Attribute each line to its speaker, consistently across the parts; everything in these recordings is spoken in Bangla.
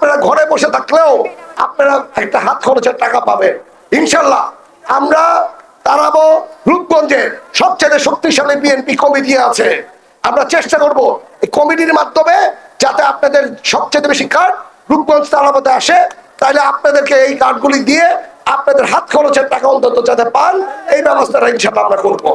Speaker 1: আপনারা ঘরে বসে থাকলেও আপনারা একটা হাত খরচের টাকা পাবেন ইনশাল্লাহ। আমরা তারাবো রূপগঞ্জের সবচেয়ে শক্তিশালী বিএনপি কমিটি আছে, আমরা চেষ্টা করব এই কমিটির মাধ্যমে যাতে আপনাদের সবচেয়ে বেশি কার্ড রূপগঞ্জ তারাবোতে আসে, তাহলে আপনাদেরকে এই কার্ডগুলি দিয়ে আপনাদের হাত খরচের টাকা অন্তত যাতে পান এই ব্যবস্থাটা ইনশাল্লাহ আমরা করবো।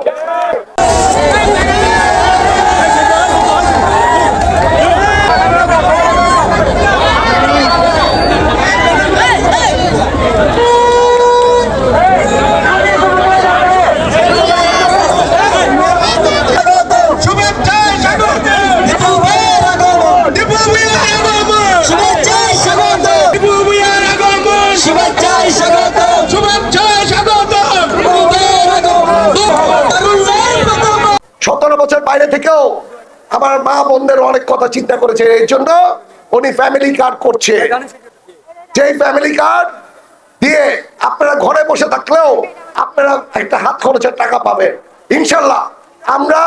Speaker 1: বাইরে থেকেও আমার মা বোনদের অনেক কথা চিন্তা করেছে, এই জন্য উনি ফ্যামিলি কার্ড করছে। যেই ফ্যামিলি কার্ড দিয়ে আপনারা ঘরে বসে থাকলেও আপনারা একটা হাত খরচের টাকা পাবেন ইনশাল্লাহ। আমরা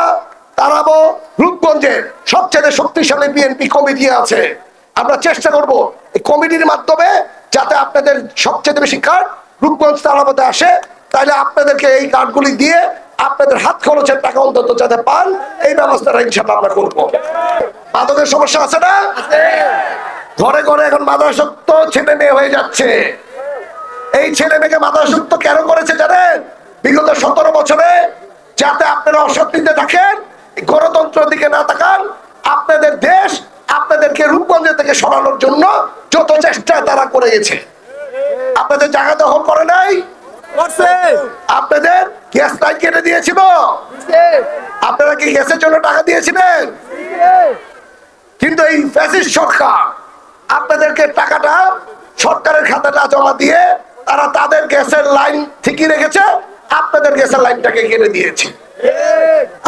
Speaker 1: তারাবো রূপগঞ্জের সবচেয়ে শক্তিশালী বিএনপি কমিটি আছে, আমরা চেষ্টা করব এই কমিটির মাধ্যমে যাতে আপনাদের সবচেয়ে বেশি কার্ড রূপগঞ্জ তারাবোতে আসে, তাহলে আপনাদেরকে এই কার্ডগুলি দিয়ে আপনাদের হাত খরচের টাকা অন্তত যাতে পান এই ব্যবস্থাটা ইনশাল্লাহ আমরা করবো। মাদকের সমস্যা আছে না? ঘরে ঘরে এখন মাদকাসক্ত ছেলে মেয়ে হয়ে যাচ্ছে। এই ছেলে মেয়েকে মাদকাসক্ত কেন করেছে জানেন? বিগত 17 বছরে যাতে আপনারা অশান্তিতে থাকেন, গণতন্ত্রের দিকে না তাকান, আপনাদের দেশ আপনাদেরকে রূপগঞ্জ থেকে সরানোর জন্য যত চেষ্টা তারা করে গেছে। আপনাদের জায়গা দখল করে নাই, আপনাদের গ্যাস লাইন কেটে দিয়েছিল, আপনারা কি গ্যাসের জন্য টাকা দিয়েছিলেন? কিন্তু এই ফ্যাসিস্ট সরকার আপনাদেরকে টাকাটা সরকারের খাতাটা জমা দিয়ে তারা তাদের গ্যাসের লাইন ঠিকই রেখেছে, আপনাদের গ্যাসের লাইনটাকে কেটে দিয়েছে।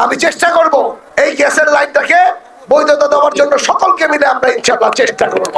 Speaker 1: আমি চেষ্টা করব এই গ্যাসের লাইনটাকে বৈধতা দেওয়ার জন্য সকলকে মিলে আমরা ইনশাআল্লাহ চেষ্টা করব।